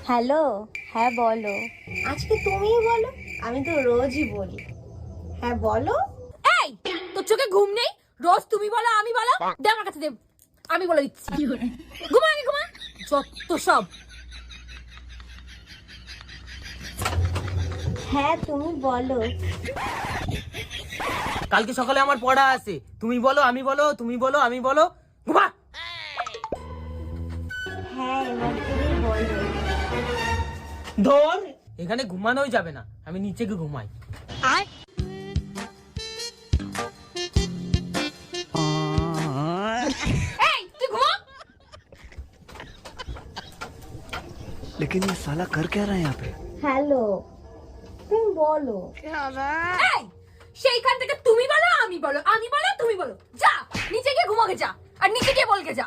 Hello, হ্যাঁ বলো। আজকে তুমিই বলো, আমি তো রোজই বলি। হ্যাঁ বলো। এই তোর চোখে ঘুম নেই? রোজ তুমি বলো আমি বলো। দে আমার কাছে দে, আমি বলে দিচ্ছি। ঘুমা আগে ঘুমা, যত সব। হ্যাঁ তুমি বলো। কালকে সকালে আমার পড়া আছে, তুমি বলো আমি বলো, তুমি বলো আমি বলো। ঘুমা। হ্যাঁ এবার তুমি বলো। ধর, এখানে ঘুমানোই যাবে না, আমি নিচে গিয়ে ঘুমাই। এই তুই ঘুমা। लेकिन ये साला कर क्या रहा है यहाँ पे? হ্যালো তুমি বলো। এই সেইখান থেকে তুমি বলো আমি বলো, আমি বলো তুমি বলো। যা নিচে গিয়ে ঘুমাকে যা, আর নিচে গিয়ে বলকে যা।